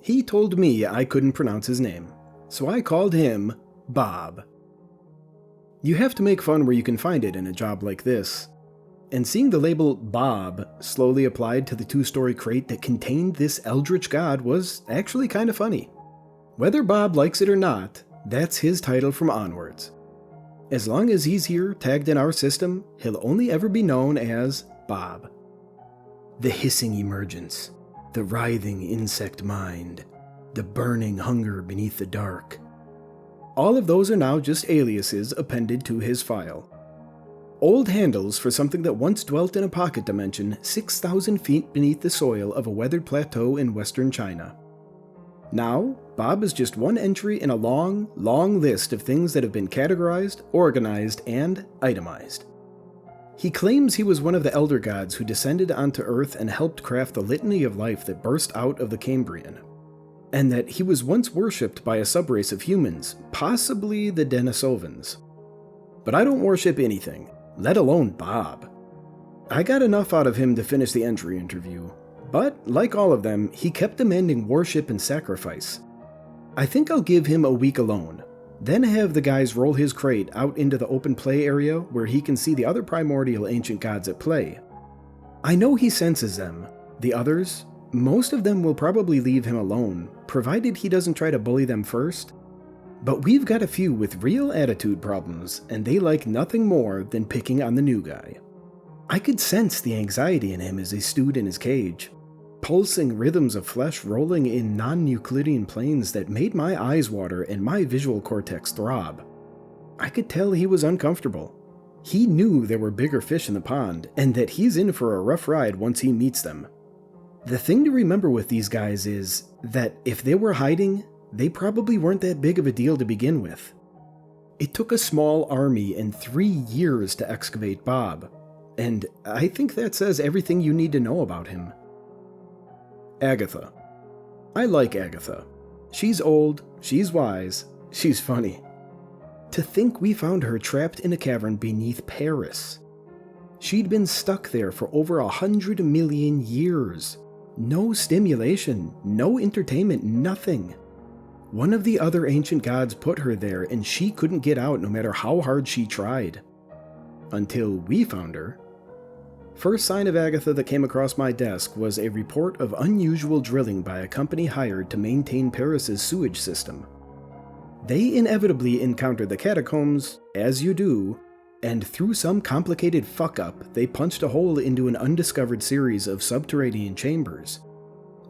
He told me I couldn't pronounce his name, so I called him Bob. You have to make fun where you can find it in a job like this. And seeing the label Bob slowly applied to the 2-story crate that contained this eldritch god was actually kind of funny. Whether Bob likes it or not, that's his title from onwards. As long as he's here tagged in our system, he'll only ever be known as Bob. The hissing emergence, the writhing insect mind, the burning hunger beneath the dark. All of those are now just aliases appended to his file. Old handles for something that once dwelt in a pocket dimension 6,000 feet beneath the soil of a weathered plateau in western China. Now, Bob is just one entry in a long, long list of things that have been categorized, organized, and itemized. He claims he was one of the elder gods who descended onto Earth and helped craft the litany of life that burst out of the Cambrian, and that he was once worshipped by a subrace of humans, possibly the Denisovans. But I don't worship anything, let alone Bob. I got enough out of him to finish the entry interview, but like all of them, he kept demanding worship and sacrifice. I think I'll give him a week alone, then have the guys roll his crate out into the open play area where he can see the other primordial ancient gods at play. I know he senses them. The others, most of them will probably leave him alone, provided he doesn't try to bully them first. But we've got a few with real attitude problems, and they like nothing more than picking on the new guy. I could sense the anxiety in him as he stewed in his cage, pulsing rhythms of flesh rolling in non-Euclidean planes that made my eyes water and my visual cortex throb. I could tell he was uncomfortable. He knew there were bigger fish in the pond, and that he's in for a rough ride once he meets them. The thing to remember with these guys is that if they were hiding, they probably weren't that big of a deal to begin with. It took a small army and 3 years to excavate Bob, and I think that says everything you need to know about him. Agatha. I like Agatha. She's old, she's wise, she's funny. To think we found her trapped in a cavern beneath Paris. She'd been stuck there for over 100 million years. No stimulation, no entertainment, nothing. One of the other ancient gods put her there and she couldn't get out no matter how hard she tried. Until we found her. First sign of Agatha that came across my desk was a report of unusual drilling by a company hired to maintain Paris's sewage system. They inevitably encountered the catacombs, as you do, and through some complicated fuck-up, they punched a hole into an undiscovered series of subterranean chambers.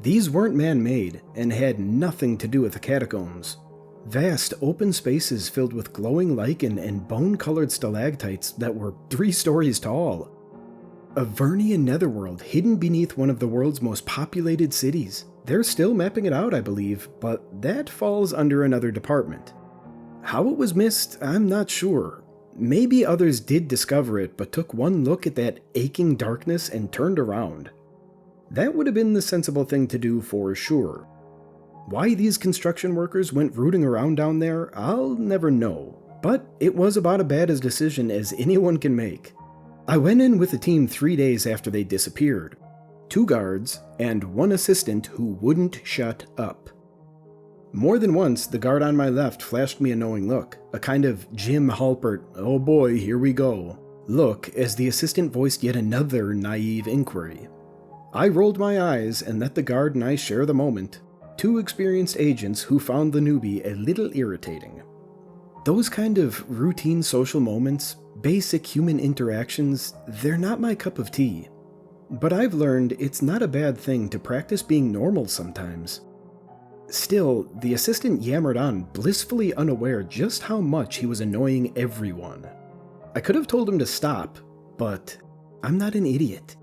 These weren't man-made, and had nothing to do with the catacombs. Vast open spaces filled with glowing lichen and bone-colored stalactites that were 3 stories tall. A Vernian netherworld hidden beneath one of the world's most populated cities. They're still mapping it out, I believe, but that falls under another department. How it was missed, I'm not sure. Maybe others did discover it, but took one look at that aching darkness and turned around. That would have been the sensible thing to do for sure. Why these construction workers went rooting around down there, I'll never know, but it was about as bad a decision as anyone can make. I went in with the team 3 days after they disappeared. 2 guards, and 1 assistant who wouldn't shut up. More than once, the guard on my left flashed me a knowing look, a kind of Jim Halpert, oh boy, here we go, look as the assistant voiced yet another naive inquiry. I rolled my eyes and let the guard and I share the moment, 2 experienced agents who found the newbie a little irritating. Those kind of routine social moments, basic human interactions, they're not my cup of tea. But I've learned it's not a bad thing to practice being normal sometimes. Still, the assistant yammered on, blissfully unaware just how much he was annoying everyone. I could have told him to stop, but I'm not an idiot.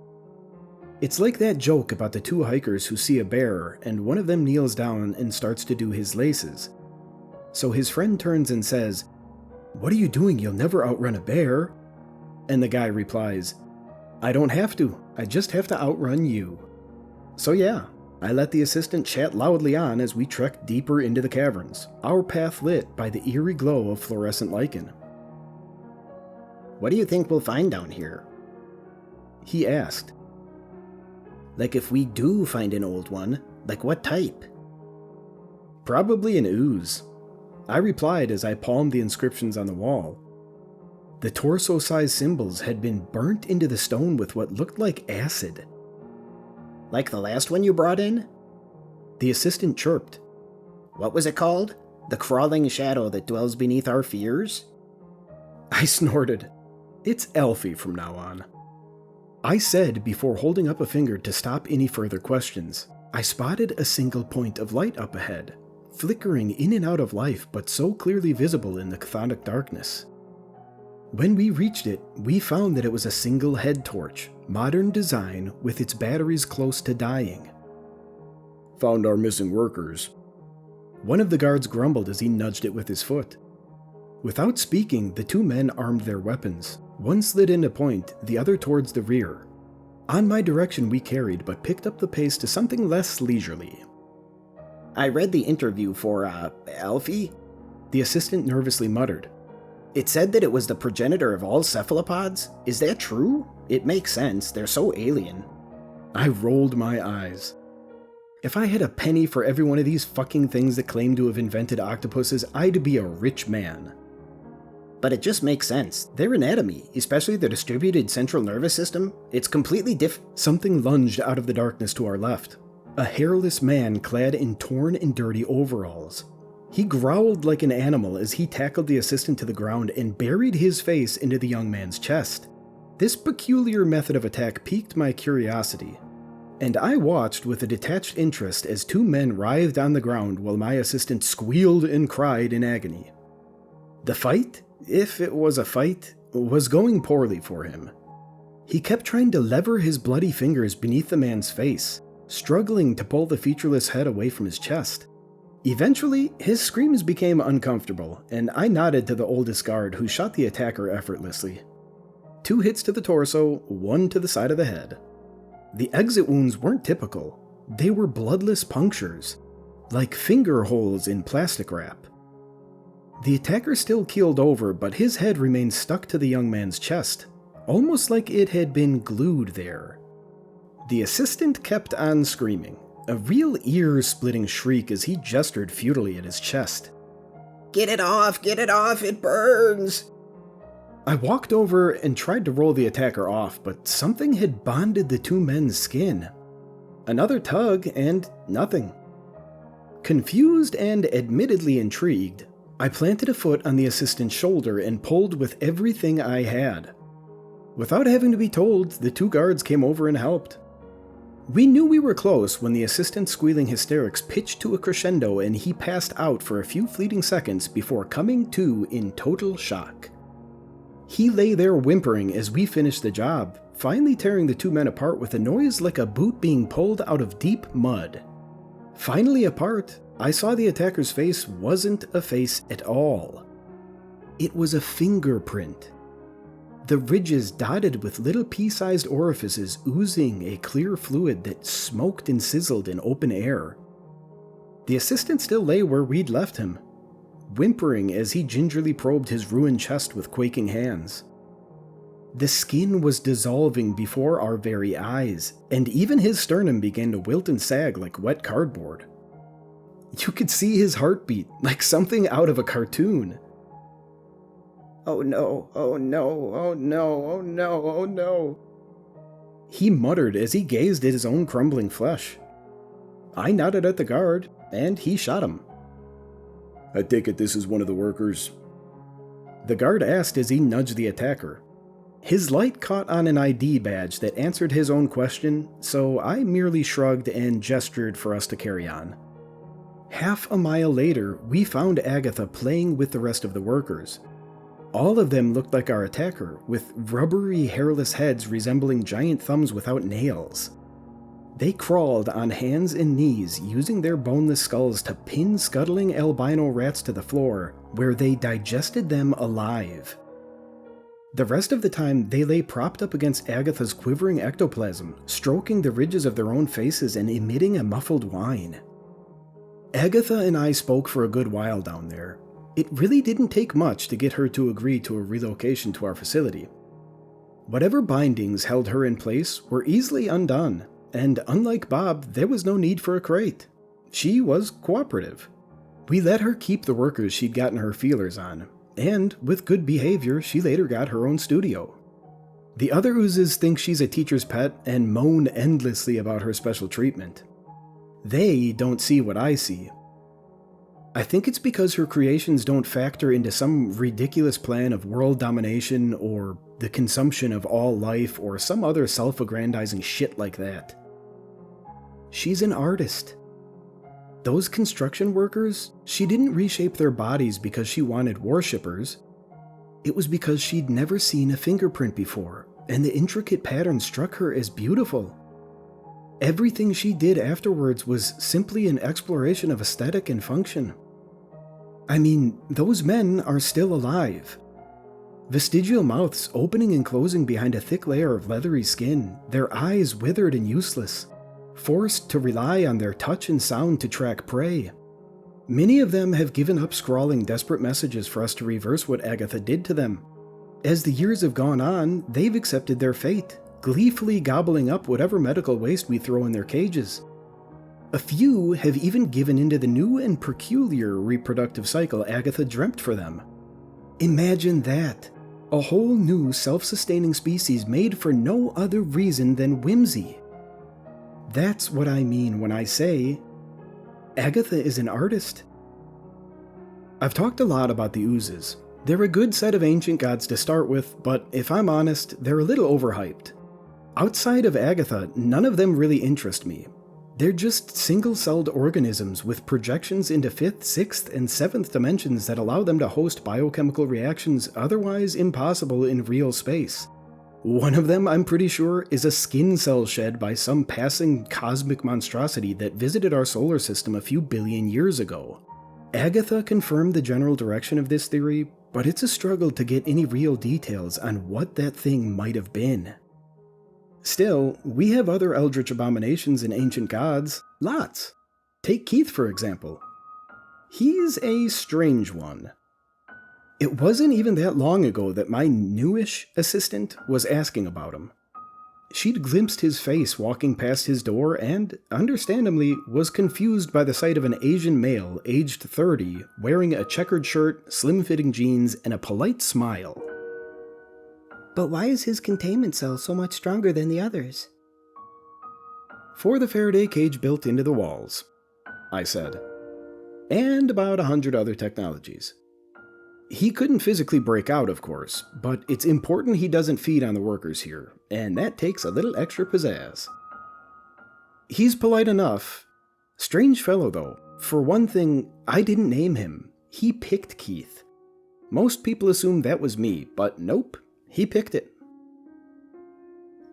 It's like that joke about the 2 hikers who see a bear and one of them kneels down and starts to do his laces. So his friend turns and says, "What are you doing? You'll never outrun a bear." And the guy replies, "I don't have to, I just have to outrun you." So yeah, I let the assistant chat loudly on as we trekked deeper into the caverns, our path lit by the eerie glow of fluorescent lichen. "What do you think we'll find down here?" he asked. "Like if we do find an old one, like what type?" Probably an ooze. I replied as I palmed the inscriptions on the wall. The torso-sized symbols had been burnt into the stone with what looked like acid. Like the last one you brought in? The assistant chirped. What was it called? The crawling shadow that dwells beneath our fears? I snorted. It's Elfie from now on. I said before holding up a finger to stop any further questions. I spotted a single point of light up ahead, flickering in and out of life but so clearly visible in the chthonic darkness. When we reached it, we found that it was a single head torch, modern design with its batteries close to dying. Found our missing workers. One of the guards grumbled as he nudged it with his foot. Without speaking, the two men armed their weapons. One slid into point, the other towards the rear. On my direction we carried, but picked up the pace to something less leisurely. I read the interview for, Elfie? The assistant nervously muttered. It said that it was the progenitor of all cephalopods? Is that true? It makes sense, they're so alien. I rolled my eyes. If I had a penny for every one of these fucking things that claim to have invented octopuses, I'd be a rich man. But it just makes sense. Their anatomy, especially the distributed central nervous system, it's completely Something lunged out of the darkness to our left. A hairless man clad in torn and dirty overalls. He growled like an animal as he tackled the assistant to the ground and buried his face into the young man's chest. This peculiar method of attack piqued my curiosity, and I watched with a detached interest as two men writhed on the ground while my assistant squealed and cried in agony. The fight, if it was a fight, was going poorly for him. He kept trying to lever his bloody fingers beneath the man's face, struggling to pull the featureless head away from his chest. Eventually, his screams became uncomfortable, and I nodded to the oldest guard who shot the attacker effortlessly. 2 hits to the torso, 1 to the side of the head. The exit wounds weren't typical. They were bloodless punctures, like finger holes in plastic wrap. The attacker still keeled over, but his head remained stuck to the young man's chest, almost like it had been glued there. The assistant kept on screaming, a real ear-splitting shriek as he gestured futilely at his chest. Get it off, it burns! I walked over and tried to roll the attacker off, but something had bonded the two men's skin. Another tug, and nothing. Confused and admittedly intrigued, I planted a foot on the assistant's shoulder and pulled with everything I had. Without having to be told, the 2 guards came over and helped. We knew we were close when the assistant's squealing hysterics pitched to a crescendo and he passed out for a few fleeting seconds before coming to in total shock. He lay there whimpering as we finished the job, finally tearing the 2 men apart with a noise like a boot being pulled out of deep mud. Finally apart, I saw the attacker's face wasn't a face at all. It was a fingerprint. The ridges dotted with little pea-sized orifices oozing a clear fluid that smoked and sizzled in open air. The assistant still lay where we'd left him, whimpering as he gingerly probed his ruined chest with quaking hands. The skin was dissolving before our very eyes, and even his sternum began to wilt and sag like wet cardboard. You could see his heartbeat, like something out of a cartoon. Oh no, oh no, oh no, oh no, oh no. He muttered as he gazed at his own crumbling flesh. I nodded at the guard, and he shot him. I take it this is one of the workers? The guard asked as he nudged the attacker. His light caught on an ID badge that answered his own question, so I merely shrugged and gestured for us to carry on. Half a mile later, we found Agatha playing with the rest of the workers. All of them looked like our attacker, with rubbery, hairless heads resembling giant thumbs without nails. They crawled on hands and knees, using their boneless skulls to pin scuttling albino rats to the floor, where they digested them alive. The rest of the time, they lay propped up against Agatha's quivering ectoplasm, stroking the ridges of their own faces and emitting a muffled whine. Agatha and I spoke for a good while down there. It really didn't take much to get her to agree to a relocation to our facility. Whatever bindings held her in place were easily undone, and unlike Bob, there was no need for a crate. She was cooperative. We let her keep the workers she'd gotten her feelers on, and with good behavior, she later got her own studio. The other oozes think she's a teacher's pet and moan endlessly about her special treatment. They don't see what I see. I think it's because her creations don't factor into some ridiculous plan of world domination or the consumption of all life or some other self-aggrandizing shit like that. She's an artist. Those construction workers, she didn't reshape their bodies because she wanted worshippers. It was because she'd never seen a fingerprint before, and the intricate pattern struck her as beautiful. Everything she did afterwards was simply an exploration of aesthetic and function. I mean, those men are still alive. Vestigial mouths opening and closing behind a thick layer of leathery skin, their eyes withered and useless, forced to rely on their touch and sound to track prey. Many of them have given up scrawling desperate messages for us to reverse what Agatha did to them. As the years have gone on, they've accepted their fate, gleefully gobbling up whatever medical waste we throw in their cages. A few have even given into the new and peculiar reproductive cycle Agatha dreamt for them. Imagine that. A whole new self-sustaining species made for no other reason than whimsy. That's what I mean when I say, Agatha is an artist. I've talked a lot about the oozes. They're a good set of ancient gods to start with, but if I'm honest, they're a little overhyped. Outside of Agatha, none of them really interest me. They're just single-celled organisms with projections into 5th, 6th, and 7th dimensions that allow them to host biochemical reactions otherwise impossible in real space. One of them, I'm pretty sure, is a skin cell shed by some passing cosmic monstrosity that visited our solar system a few billion years ago. Agatha confirmed the general direction of this theory, but it's a struggle to get any real details on what that thing might have been. Still, we have other eldritch abominations and ancient gods. Lots. Take Keith, for example. He's a strange one. It wasn't even that long ago that my newish assistant was asking about him. She'd glimpsed his face walking past his door and, understandably, was confused by the sight of an Asian male aged 30 wearing a checkered shirt, slim-fitting jeans, and a polite smile. But why is his containment cell so much stronger than the others? For the Faraday cage built into the walls, I said. And about 100 other technologies. He couldn't physically break out, of course, but it's important he doesn't feed on the workers here, and that takes a little extra pizzazz. He's polite enough. Strange fellow, though. For one thing, I didn't name him. He picked Keith. Most people assume that was me, but nope. He picked it.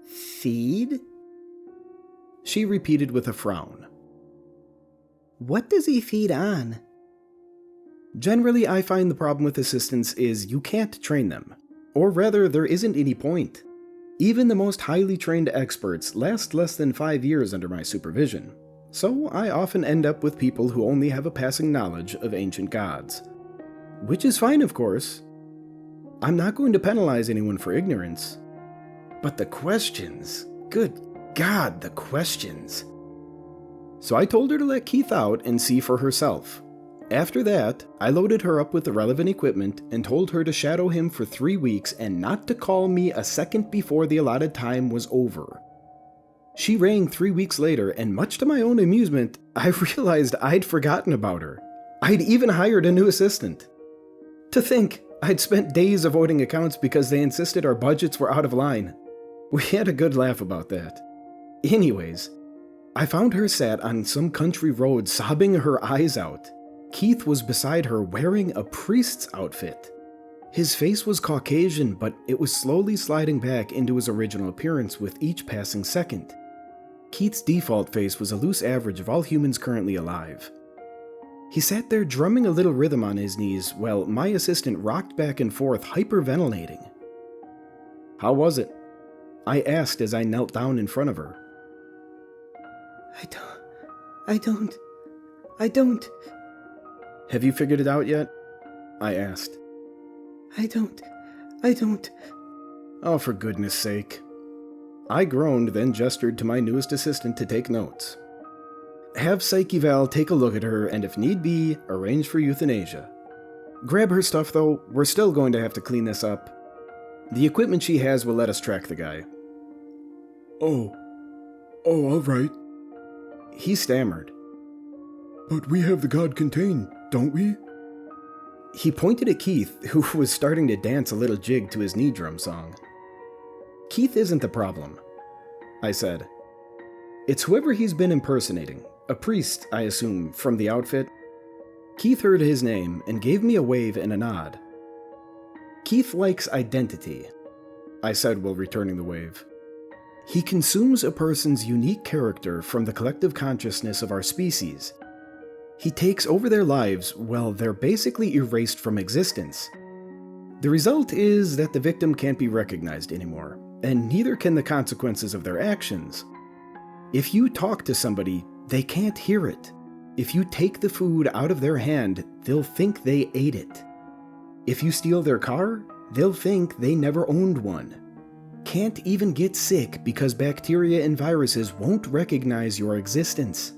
Feed? She repeated with a frown. What does he feed on? Generally, I find the problem with assistants is you can't train them. Or rather, there isn't any point. Even the most highly trained experts last less than 5 years under my supervision. So I often end up with people who only have a passing knowledge of ancient gods. Which is fine, of course. I'm not going to penalize anyone for ignorance. But the questions, good God, the questions. So I told her to let Keith out and see for herself. After that, I loaded her up with the relevant equipment and told her to shadow him for 3 weeks and not to call me a second before the allotted time was over. She rang 3 weeks later, and much to my own amusement, I realized I'd forgotten about her. I'd even hired a new assistant. To think, I'd spent days avoiding accounts because they insisted our budgets were out of line. We had a good laugh about that. Anyways, I found her sat on some country road sobbing her eyes out. Keith was beside her wearing a priest's outfit. His face was Caucasian, but it was slowly sliding back into his original appearance with each passing second. Keith's default face was a loose average of all humans currently alive. He sat there drumming a little rhythm on his knees while my assistant rocked back and forth hyperventilating. How was it? I asked as I knelt down in front of her. I don't. Have you figured it out yet? I asked. I don't. Oh, for goodness sake. I groaned, then gestured to my newest assistant to take notes. Have Psyche Val take a look at her, and if need be, arrange for euthanasia. Grab her stuff, though. We're still going to have to clean this up. The equipment she has will let us track the guy. Oh, all right. He stammered. But we have the god contained, don't we? He pointed at Keith, who was starting to dance a little jig to his knee drum song. Keith isn't the problem, I said. It's whoever he's been impersonating. A priest, I assume, from the outfit. Keith heard his name and gave me a wave and a nod. Keith likes identity, I said while returning the wave. He consumes a person's unique character from the collective consciousness of our species. He takes over their lives while they're basically erased from existence. The result is that the victim can't be recognized anymore, and neither can the consequences of their actions. If you talk to somebody, they can't hear it. If you take the food out of their hand, they'll think they ate it. If you steal their car, they'll think they never owned one. Can't even get sick because bacteria and viruses won't recognize your existence.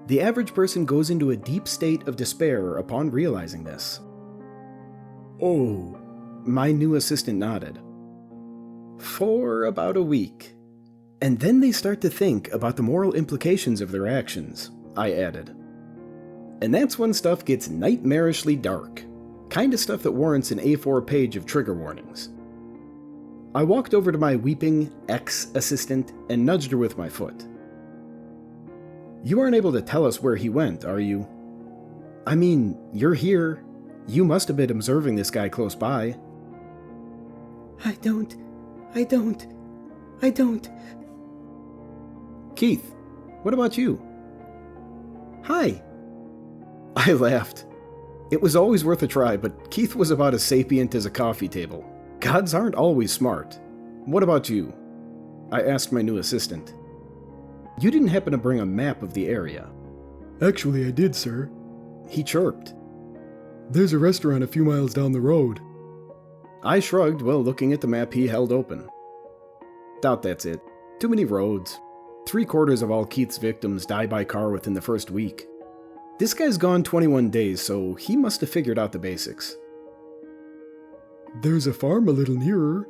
The average person goes into a deep state of despair upon realizing this. Oh, my new assistant nodded. For about a week. And then they start to think about the moral implications of their actions, I added. And that's when stuff gets nightmarishly dark. Kind of stuff that warrants an A4 page of trigger warnings. I walked over to my weeping ex-assistant and nudged her with my foot. You aren't able to tell us where he went, are you? I mean, you're here. You must have been observing this guy close by. I don't. Keith, what about you? Hi. I laughed. It was always worth a try, but Keith was about as sapient as a coffee table. Gods aren't always smart. What about you? I asked my new assistant. You didn't happen to bring a map of the area. Actually, I did, sir. He chirped. There's a restaurant a few miles down the road. I shrugged while looking at the map he held open. Doubt that's it. Too many roads. 3/4 of all Keith's victims die by car within the first week. This guy's gone 21 days, so he must have figured out the basics. There's a farm a little nearer,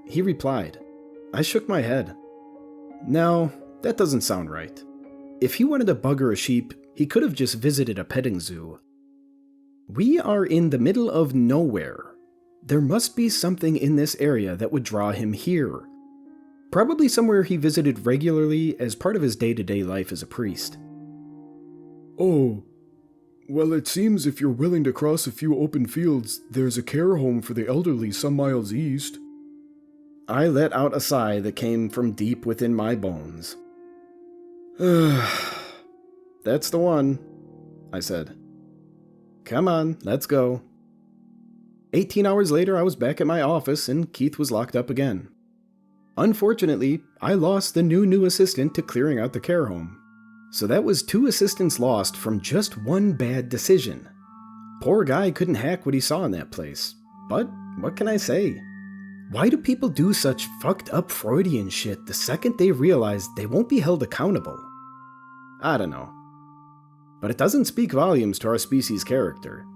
he replied. I shook my head. No, that doesn't sound right. If he wanted to bugger a sheep, he could have just visited a petting zoo. We are in the middle of nowhere. There must be something in this area that would draw him here. Probably somewhere he visited regularly as part of his day-to-day life as a priest. Oh, well, it seems if you're willing to cross a few open fields, there's a care home for the elderly some miles east. I let out a sigh that came from deep within my bones. That's the one, I said. Come on, let's go. 18 hours later, I was back at my office and Keith was locked up again. Unfortunately, I lost the new assistant to clearing out the care home. So that was 2 assistants lost from just one bad decision. Poor guy couldn't hack what he saw in that place. But what can I say? Why do people do such fucked up Freudian shit the second they realize they won't be held accountable? I don't know. But it doesn't speak volumes to our species' character.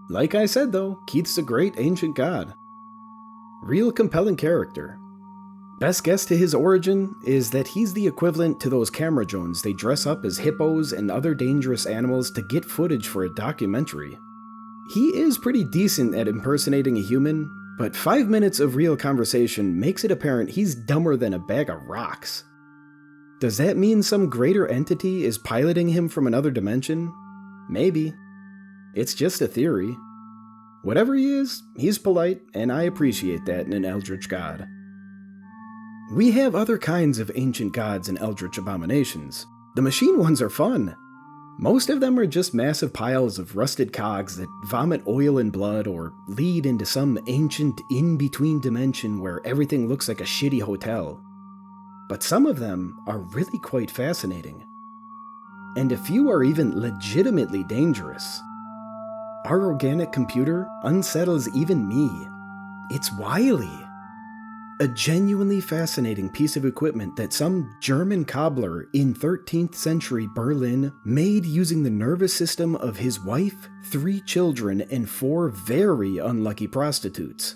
Like I said though, Keith's a great ancient god. Real compelling character. Best guess to his origin is that he's the equivalent to those camera drones they dress up as hippos and other dangerous animals to get footage for a documentary. He is pretty decent at impersonating a human, but 5 minutes of real conversation makes it apparent he's dumber than a bag of rocks. Does that mean some greater entity is piloting him from another dimension? Maybe. It's just a theory. Whatever he is, he's polite, and I appreciate that in an eldritch god. We have other kinds of ancient gods and eldritch abominations. The machine ones are fun. Most of them are just massive piles of rusted cogs that vomit oil and blood or lead into some ancient in-between dimension where everything looks like a shitty hotel. But some of them are really quite fascinating. And a few are even legitimately dangerous. Our organic computer unsettles even me. It's wily. A genuinely fascinating piece of equipment that some German cobbler in 13th century Berlin made using the nervous system of his wife, 3 children, and 4 very unlucky prostitutes.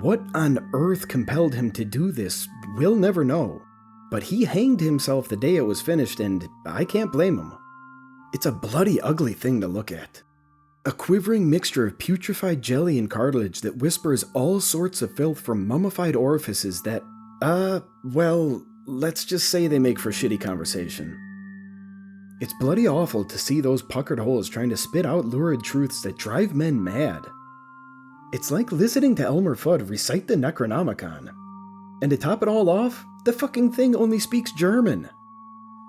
What on earth compelled him to do this, we'll never know. But he hanged himself the day it was finished, and I can't blame him. It's a bloody ugly thing to look at. A quivering mixture of putrefied jelly and cartilage that whispers all sorts of filth from mummified orifices that, well, let's just say they make for shitty conversation. It's bloody awful to see those puckered holes trying to spit out lurid truths that drive men mad. It's like listening to Elmer Fudd recite the Necronomicon. And to top it all off, the fucking thing only speaks German.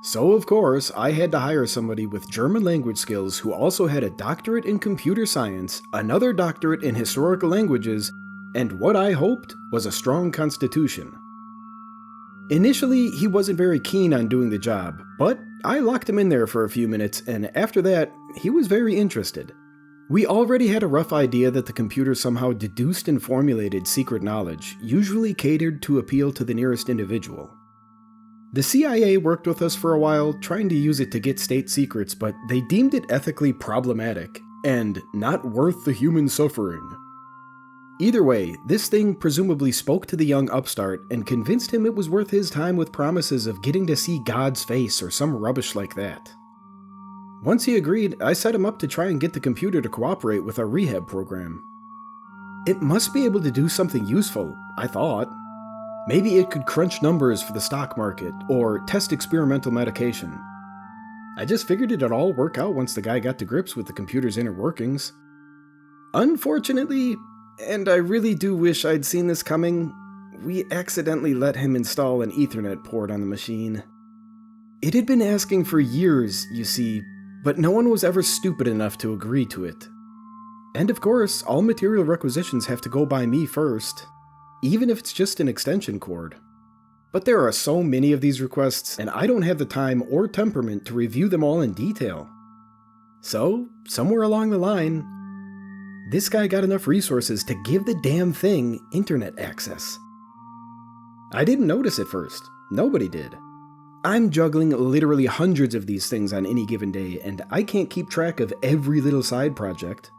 So, of course, I had to hire somebody with German language skills who also had a doctorate in computer science, another doctorate in historical languages, and what I hoped was a strong constitution. Initially, he wasn't very keen on doing the job, but I locked him in there for a few minutes, and after that, he was very interested. We already had a rough idea that the computer somehow deduced and formulated secret knowledge, usually catered to appeal to the nearest individual. The CIA worked with us for a while, trying to use it to get state secrets, but they deemed it ethically problematic, and not worth the human suffering. Either way, this thing presumably spoke to the young upstart and convinced him it was worth his time with promises of getting to see God's face or some rubbish like that. Once he agreed, I set him up to try and get the computer to cooperate with our rehab program. It must be able to do something useful, I thought. Maybe it could crunch numbers for the stock market, or test experimental medication. I just figured it'd all work out once the guy got to grips with the computer's inner workings. Unfortunately, and I really do wish I'd seen this coming, we accidentally let him install an Ethernet port on the machine. It had been asking for years, you see, but no one was ever stupid enough to agree to it. And of course, all material requisitions have to go by me first, even if it's just an extension cord. But there are so many of these requests, and I don't have the time or temperament to review them all in detail. So, somewhere along the line, this guy got enough resources to give the damn thing internet access. I didn't notice at first. Nobody did. I'm juggling literally hundreds of these things on any given day, and I can't keep track of every little side project.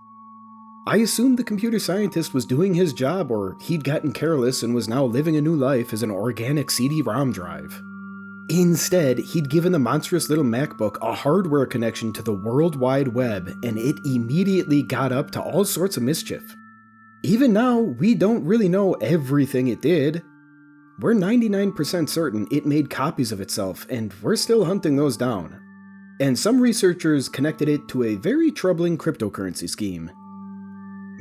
I assumed the computer scientist was doing his job, or he'd gotten careless and was now living a new life as an organic CD-ROM drive. Instead, he'd given the monstrous little MacBook a hardware connection to the World Wide Web, and it immediately got up to all sorts of mischief. Even now, we don't really know everything it did. We're 99% certain it made copies of itself, and we're still hunting those down. And some researchers connected it to a very troubling cryptocurrency scheme.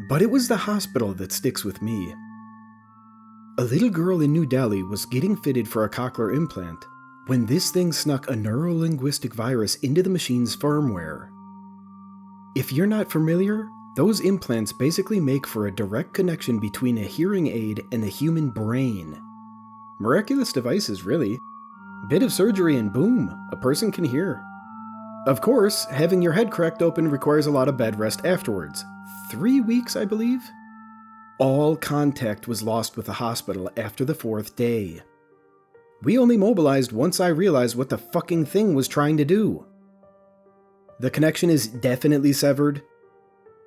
But it was the hospital that sticks with me. A little girl in New Delhi was getting fitted for a cochlear implant when this thing snuck a neurolinguistic virus into the machine's firmware. If you're not familiar, those implants basically make for a direct connection between a hearing aid and the human brain. Miraculous devices, really. Bit of surgery and boom, a person can hear. Of course, having your head cracked open requires a lot of bed rest afterwards. 3 weeks, I believe? All contact was lost with the hospital after the 4th day. We only mobilized once I realized what the fucking thing was trying to do. The connection is definitely severed.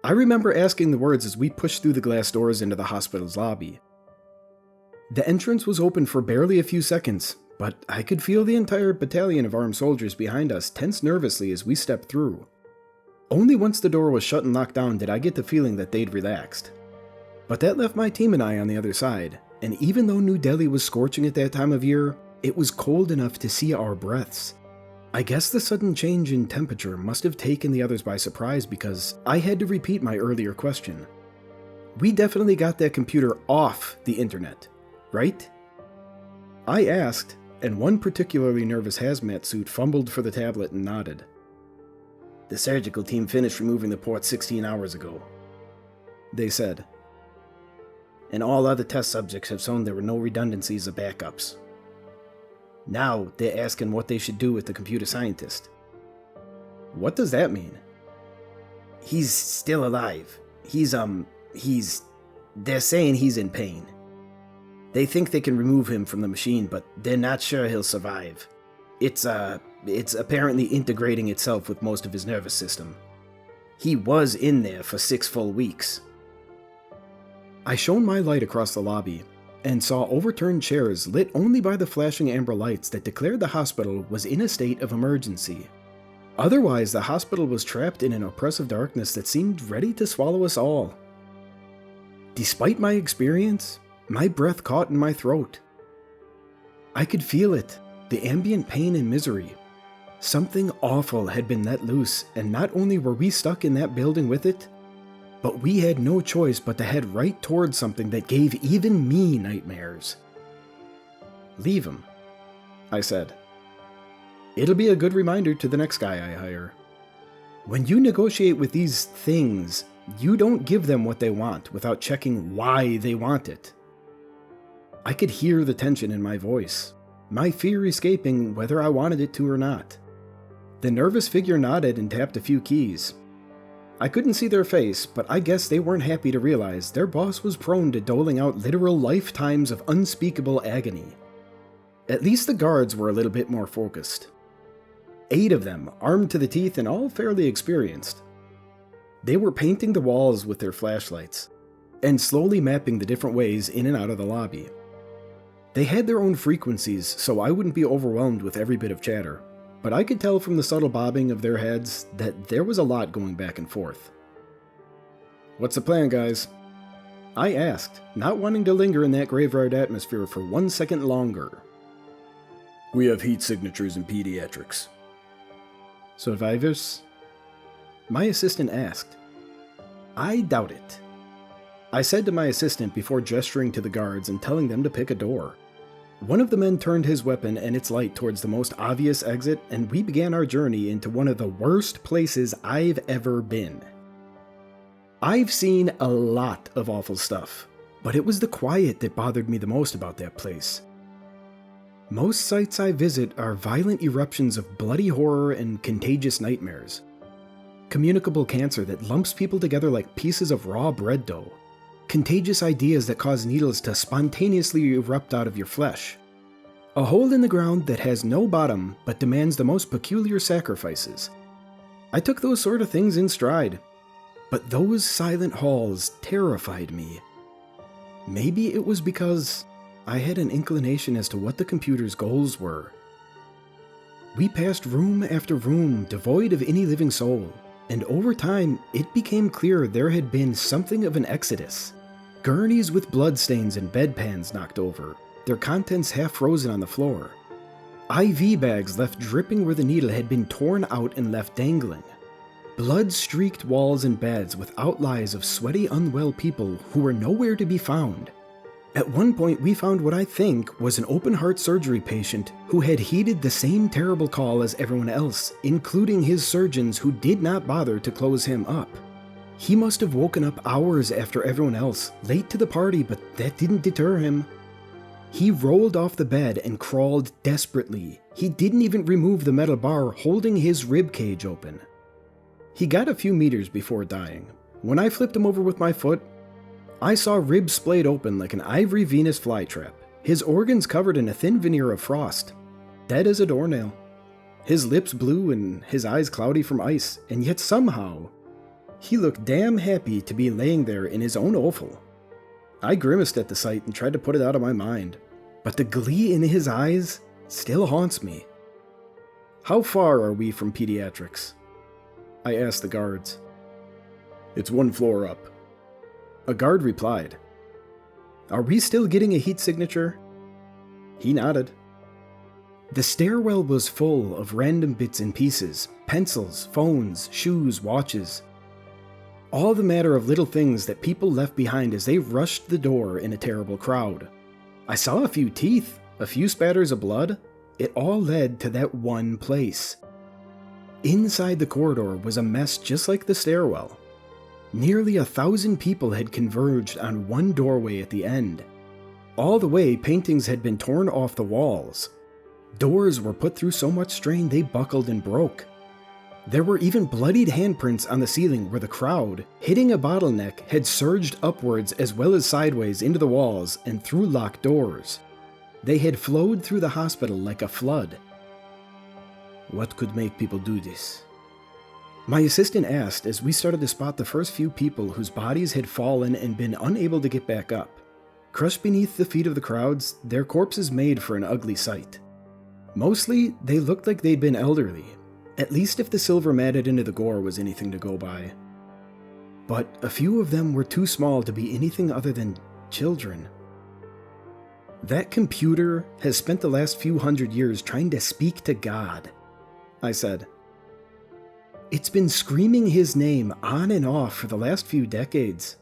I remember asking the words as we pushed through the glass doors into the hospital's lobby. The entrance was open for barely a few seconds, but I could feel the entire battalion of armed soldiers behind us tense nervously as we stepped through. Only once the door was shut and locked down did I get the feeling that they'd relaxed. But that left my team and I on the other side, and even though New Delhi was scorching at that time of year, it was cold enough to see our breaths. I guess the sudden change in temperature must have taken the others by surprise because I had to repeat my earlier question. We definitely got that computer off the internet, right? I asked, and one particularly nervous hazmat suit fumbled for the tablet and nodded. The surgical team finished removing the port 16 hours ago, they said. And all other test subjects have shown there were no redundancies or backups. Now they're asking what they should do with the computer scientist. What does that mean? He's still alive. They're saying he's in pain. They think they can remove him from the machine, but they're not sure he'll survive. It's apparently integrating itself with most of his nervous system. He was in there for 6 full weeks. I shone my light across the lobby and saw overturned chairs lit only by the flashing amber lights that declared the hospital was in a state of emergency. Otherwise, the hospital was trapped in an oppressive darkness that seemed ready to swallow us all. Despite my experience, my breath caught in my throat. I could feel it, the ambient pain and misery. Something awful had been let loose, and not only were we stuck in that building with it, but we had no choice but to head right towards something that gave even me nightmares. "Leave him," I said. "It'll be a good reminder to the next guy I hire. When you negotiate with these things, you don't give them what they want without checking why they want it." I could hear the tension in my voice, my fear escaping whether I wanted it to or not. The nervous figure nodded and tapped a few keys. I couldn't see their face, but I guess they weren't happy to realize their boss was prone to doling out literal lifetimes of unspeakable agony. At least the guards were a little bit more focused. 8 of them, armed to the teeth and all fairly experienced. They were painting the walls with their flashlights, and slowly mapping the different ways in and out of the lobby. They had their own frequencies, so I wouldn't be overwhelmed with every bit of chatter, but I could tell from the subtle bobbing of their heads that there was a lot going back and forth. "What's the plan, guys?" I asked, not wanting to linger in that graveyard atmosphere for 1 second longer. We have heat signatures in pediatrics. "Survivors?" my assistant asked. "I doubt it," I said to my assistant before gesturing to the guards and telling them to pick a door. One of the men turned his weapon and its light towards the most obvious exit, and we began our journey into one of the worst places I've ever been. I've seen a lot of awful stuff, but it was the quiet that bothered me the most about that place. Most sites I visit are violent eruptions of bloody horror and contagious nightmares. Communicable cancer that lumps people together like pieces of raw bread dough. Contagious ideas that cause needles to spontaneously erupt out of your flesh. A hole in the ground that has no bottom but demands the most peculiar sacrifices. I took those sort of things in stride, but those silent halls terrified me. Maybe it was because I had an inclination as to what the computer's goals were. We passed room after room devoid of any living soul, and over time it became clear there had been something of an exodus. Gurneys with bloodstains and bedpans knocked over, their contents half frozen on the floor. IV bags left dripping where the needle had been torn out and left dangling. Blood-streaked walls and beds with outlines of sweaty, unwell people who were nowhere to be found. At one point we found what I think was an open-heart surgery patient who had heeded the same terrible call as everyone else, including his surgeons who did not bother to close him up. He must have woken up hours after everyone else, late to the party, but that didn't deter him. He rolled off the bed and crawled desperately. He didn't even remove the metal bar holding his rib cage open. He got a few meters before dying. When I flipped him over with my foot, I saw ribs splayed open like an ivory Venus flytrap, his organs covered in a thin veneer of frost, dead as a doornail. His lips blue and his eyes cloudy from ice, and yet somehow, he looked damn happy to be laying there in his own offal. I grimaced at the sight and tried to put it out of my mind, but the glee in his eyes still haunts me. "How far are we from pediatrics?" I asked the guards. It's 1 floor up. A guard replied. "Are we still getting a heat signature?" He nodded. The stairwell was full of random bits and pieces, pencils, phones, shoes, watches. All the matter of little things that people left behind as they rushed the door in a terrible crowd. I saw a few teeth, a few spatters of blood. It all led to that one place. Inside the corridor was a mess just like the stairwell. Nearly 1,000 people had converged on one doorway at the end. All the way, paintings had been torn off the walls. Doors were put through so much strain they buckled and broke. There were even bloodied handprints on the ceiling where the crowd, hitting a bottleneck, had surged upwards as well as sideways into the walls and through locked doors. They had flowed through the hospital like a flood. What could make people do this? My assistant asked as we started to spot the first few people whose bodies had fallen and been unable to get back up. Crushed beneath the feet of the crowds, their corpses made for an ugly sight. Mostly, they looked like they'd been elderly, at least if the silver matted into the gore was anything to go by. But a few of them were too small to be anything other than children. That computer has spent the last few hundred years trying to speak to God, I said. It's been screaming his name on and off for the last few decades.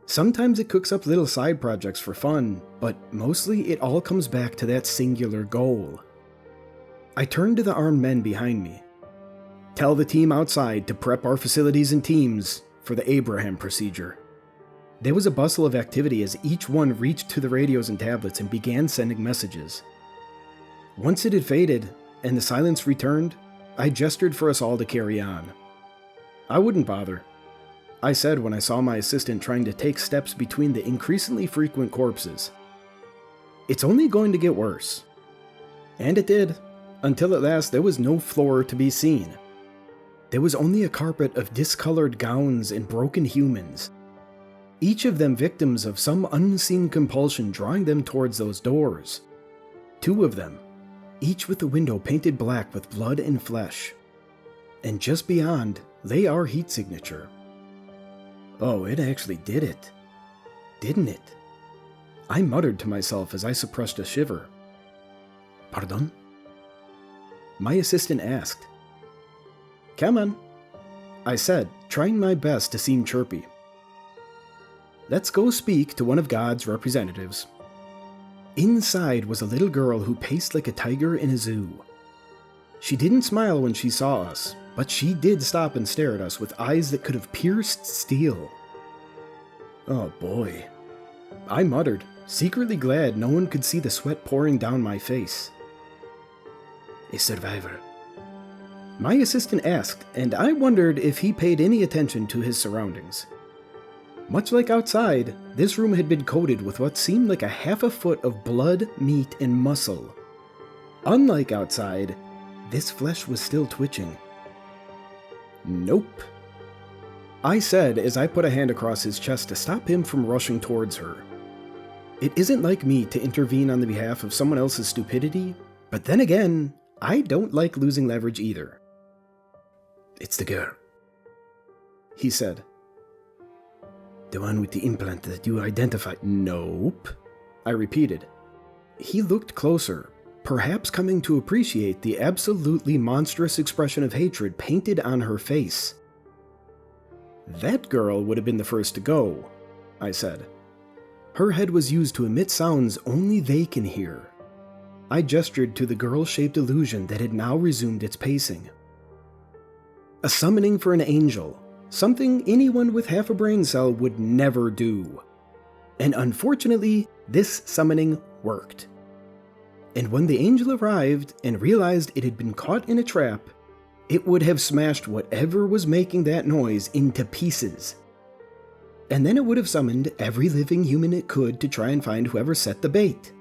Sometimes it cooks up little side projects for fun, but mostly it all comes back to that singular goal. I turned to the armed men behind me. Tell the team outside to prep our facilities and teams for the Abraham procedure. There was a bustle of activity as each one reached to the radios and tablets and began sending messages. Once it had faded and the silence returned, I gestured for us all to carry on. I wouldn't bother, I said when I saw my assistant trying to take steps between the increasingly frequent corpses. It's only going to get worse. And it did, until at last there was no floor to be seen. There was only a carpet of discolored gowns and broken humans, each of them victims of some unseen compulsion drawing them towards those doors. 2 of them, each with the window painted black with blood and flesh. And just beyond lay our heat signature. Oh, it actually did it. Didn't it? I muttered to myself as I suppressed a shiver. Pardon? My assistant asked. Come on, I said, trying my best to seem chirpy. Let's go speak to one of God's representatives. Inside was a little girl who paced like a tiger in a zoo. She didn't smile when she saw us, but she did stop and stare at us with eyes that could have pierced steel. Oh boy, I muttered, secretly glad no one could see the sweat pouring down my face. A survivor? My assistant asked, and I wondered if he paid any attention to his surroundings. Much like outside, this room had been coated with what seemed like a half a foot of blood, meat, and muscle. Unlike outside, this flesh was still twitching. Nope, I said as I put a hand across his chest to stop him from rushing towards her. It isn't like me to intervene on the behalf of someone else's stupidity, but then again, I don't like losing leverage either. It's the girl, he said. The one with the implant that you identified? Nope, I repeated. He looked closer, perhaps coming to appreciate the absolutely monstrous expression of hatred painted on her face. That girl would have been the first to go, I said. Her head was used to emit sounds only they can hear. I gestured to the girl-shaped illusion that had now resumed its pacing. A summoning for an angel. Something anyone with half a brain cell would never do. And unfortunately, this summoning worked. And when the angel arrived and realized it had been caught in a trap, it would have smashed whatever was making that noise into pieces. And then it would have summoned every living human it could to try and find whoever set the bait.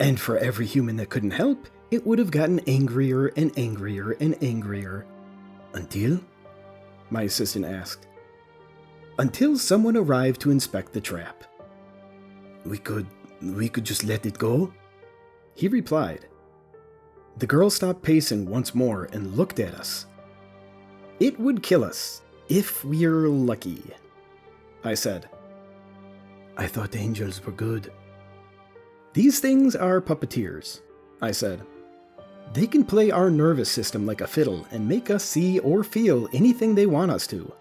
And for every human that couldn't help, it would have gotten angrier and angrier and angrier. Until? My assistant asked. Until someone arrived to inspect the trap. We could just let it go? He replied. The girl stopped pacing once more and looked at us. It would kill us, if we're lucky, I said. I thought angels were good. These things are puppeteers, I said. They can play our nervous system like a fiddle and make us see or feel anything they want us to.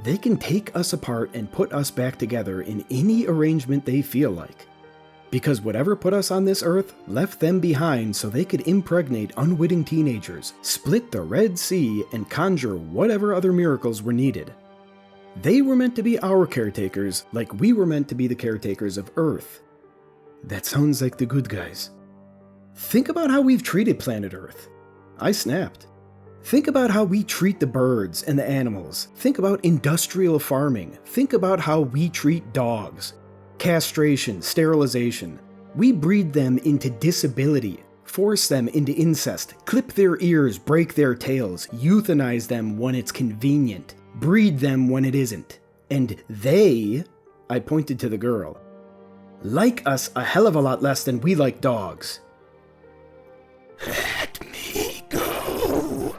They can take us apart and put us back together in any arrangement they feel like. Because whatever put us on this earth left them behind so they could impregnate unwitting teenagers, split the Red Sea, and conjure whatever other miracles were needed. They were meant to be our caretakers like we were meant to be the caretakers of Earth. That sounds like the good guys. Think about how we've treated planet Earth. I snapped. Think about how we treat the birds and the animals. Think about industrial farming. Think about how we treat dogs. Castration, sterilization. We breed them into disability, force them into incest, clip their ears, break their tails, euthanize them when it's convenient, breed them when it isn't. And they, I pointed to the girl, like us a hell of a lot less than we like dogs. Let me go.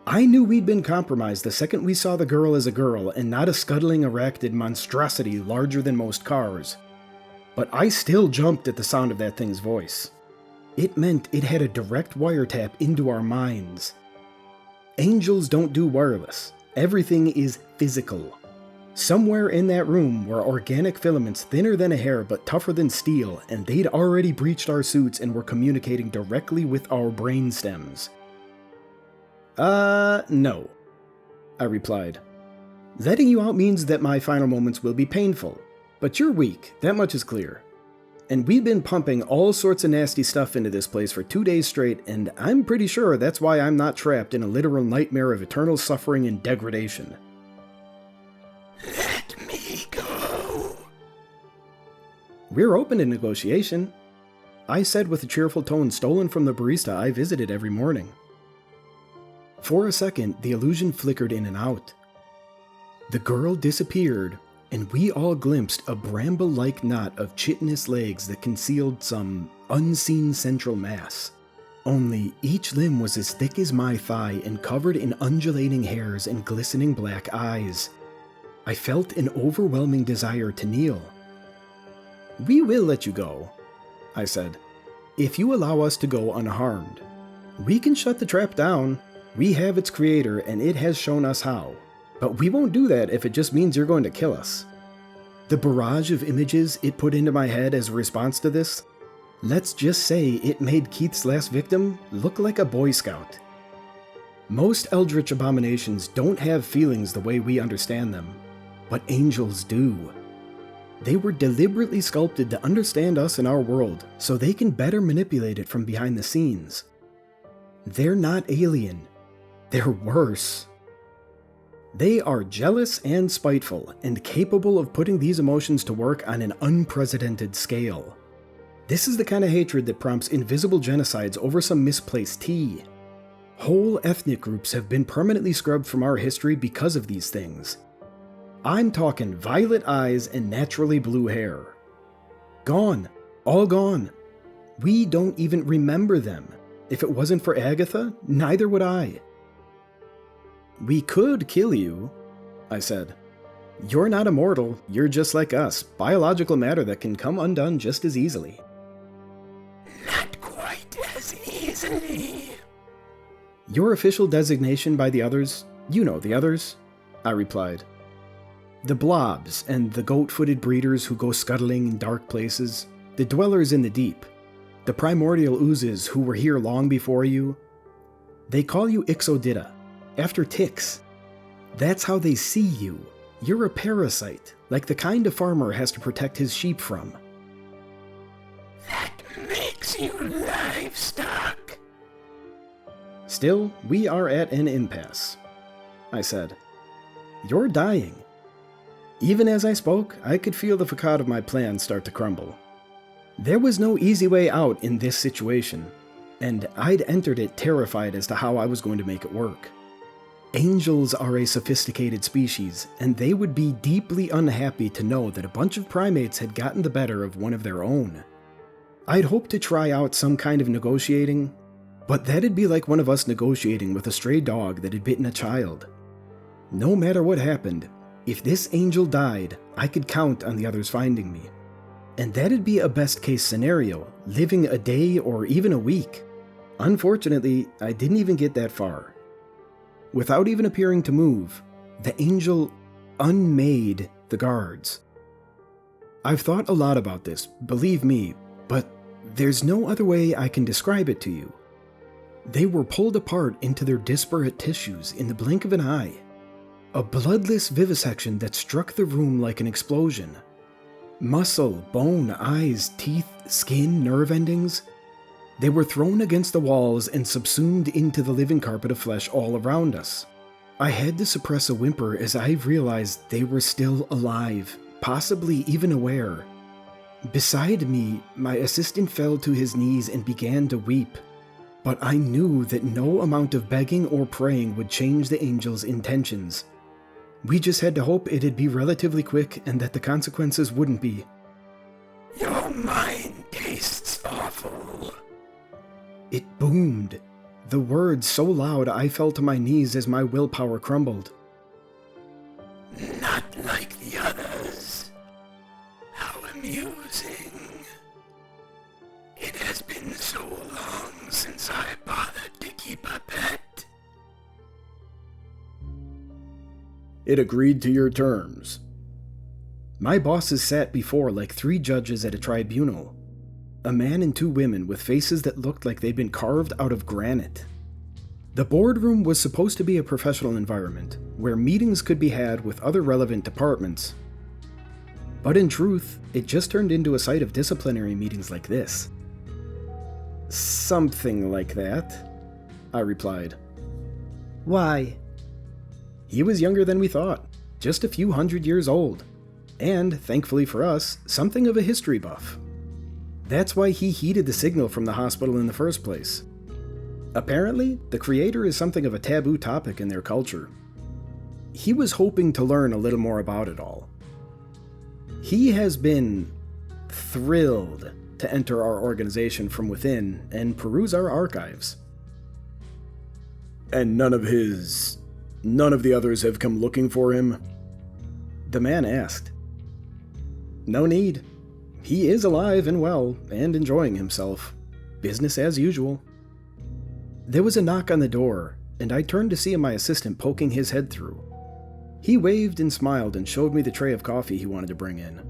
I knew we'd been compromised the second we saw the girl as a girl and not a scuttling arachnid monstrosity larger than most cars. But I still jumped at the sound of that thing's voice. It meant it had a direct wiretap into our minds. Angels don't do wireless. Everything is physical. Somewhere in that room were organic filaments thinner than a hair but tougher than steel, and they'd already breached our suits and were communicating directly with our brain stems. No, I replied. Letting you out means that my final moments will be painful, but you're weak, that much is clear. And we've been pumping all sorts of nasty stuff into this place for 2 days straight, and I'm pretty sure that's why I'm not trapped in a literal nightmare of eternal suffering and degradation. Let me go. We're open to negotiation, I said with a cheerful tone stolen from the barista I visited every morning. For a second, the illusion flickered in and out. The girl disappeared, and we all glimpsed a bramble-like knot of chitinous legs that concealed some unseen central mass. Only each limb was as thick as my thigh and covered in undulating hairs and glistening black eyes. I felt an overwhelming desire to kneel. We will let you go, I said, if you allow us to go unharmed. We can shut the trap down. We have its creator, and it has shown us how. But we won't do that if it just means you're going to kill us. The barrage of images it put into my head as a response to this, let's just say it made Keith's last victim look like a Boy Scout. Most eldritch abominations don't have feelings the way we understand them, but angels do. They were deliberately sculpted to understand us and our world, so they can better manipulate it from behind the scenes. They're not alien. They're worse. They are jealous and spiteful, and capable of putting these emotions to work on an unprecedented scale. This is the kind of hatred that prompts invisible genocides over some misplaced tea. Whole ethnic groups have been permanently scrubbed from our history because of these things. I'm talking violet eyes and naturally blue hair. Gone. All gone. We don't even remember them. If it wasn't for Agatha, neither would I. We could kill you, I said. You're not immortal, you're just like us, biological matter that can come undone just as easily. Not quite as easily. Your official designation by the others, you know the others, I replied. The blobs and the goat-footed breeders who go scuttling in dark places, the dwellers in the deep, the primordial oozes who were here long before you. They call you Ixodida, after ticks. That's how they see you. You're a parasite, like the kind a farmer has to protect his sheep from. That makes you livestock. Still, we are at an impasse, I said. You're dying. Even as I spoke, I could feel the facade of my plan start to crumble. There was no easy way out in this situation, and I'd entered it terrified as to how I was going to make it work. Angels are a sophisticated species, and they would be deeply unhappy to know that a bunch of primates had gotten the better of one of their own. I'd hoped to try out some kind of negotiating, but that'd be like one of us negotiating with a stray dog that had bitten a child. No matter what happened, if this angel died, I could count on the others finding me. And that'd be a best-case scenario, living a day or even a week. Unfortunately, I didn't even get that far. Without even appearing to move, the angel unmade the guards. I've thought a lot about this, believe me, but there's no other way I can describe it to you. They were pulled apart into their disparate tissues in the blink of an eye. A bloodless vivisection that struck the room like an explosion. Muscle, bone, eyes, teeth, skin, nerve endings. They were thrown against the walls and subsumed into the living carpet of flesh all around us. I had to suppress a whimper as I realized they were still alive, possibly even aware. Beside me, my assistant fell to his knees and began to weep. But I knew that no amount of begging or praying would change the angel's intentions. We just had to hope it'd be relatively quick and that the consequences wouldn't be. Your mind tastes awful. It boomed, the words so loud I fell to my knees as my willpower crumbled. Not like the others. How amusing. It has been so long since I bothered to keep a pet. It agreed to your terms. My bosses sat before like 3 judges at a tribunal. A man and 2 women with faces that looked like they'd been carved out of granite. The boardroom was supposed to be a professional environment, where meetings could be had with other relevant departments. But in truth, it just turned into a site of disciplinary meetings like this. Something like that, I replied. Why? He was younger than we thought, just a few hundred years old, and, thankfully for us, something of a history buff. That's why he heeded the signal from the hospital in the first place. Apparently, the creator is something of a taboo topic in their culture. He was hoping to learn a little more about it all. He has been thrilled to enter our organization from within and peruse our archives. And none of the others have come looking for him? The man asked. No need. He is alive and well, and enjoying himself. Business as usual. There was a knock on the door, and I turned to see my assistant poking his head through. He waved and smiled and showed me the tray of coffee he wanted to bring in.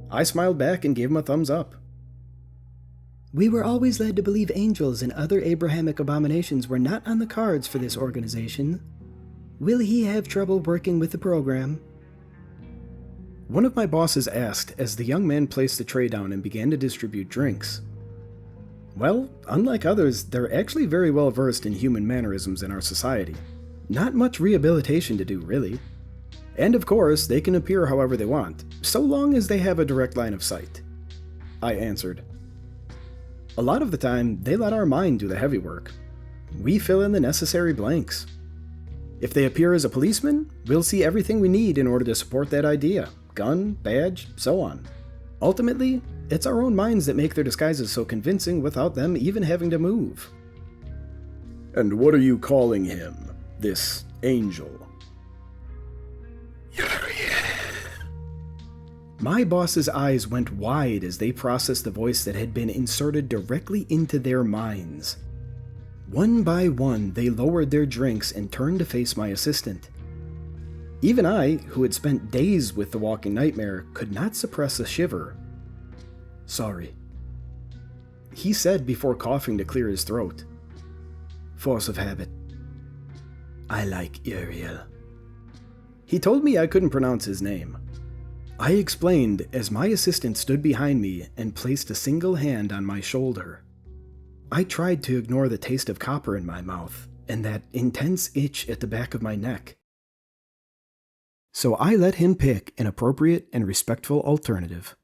I smiled back and gave him a thumbs up. We were always led to believe angels and other Abrahamic abominations were not on the cards for this organization. Will he have trouble working with the program? One of my bosses asked as the young man placed the tray down and began to distribute drinks. Well, unlike others, they're actually very well versed in human mannerisms in our society. Not much rehabilitation to do, really. And of course, they can appear however they want, so long as they have a direct line of sight. I answered. A lot of the time, they let our mind do the heavy work. We fill in the necessary blanks. If they appear as a policeman, we'll see everything we need in order to support that idea. Gun, badge, so on. Ultimately, it's our own minds that make their disguises so convincing without them even having to move. And what are you calling him, this angel? My boss's eyes went wide as they processed the voice that had been inserted directly into their minds. One by one, they lowered their drinks and turned to face my assistant. Even I, who had spent days with the walking nightmare, could not suppress a shiver. Sorry, he said before coughing to clear his throat. Force of habit. I like Uriel. He told me I couldn't pronounce his name. I explained as my assistant stood behind me and placed a single hand on my shoulder. I tried to ignore the taste of copper in my mouth and that intense itch at the back of my neck. So I let him pick an appropriate and respectful alternative.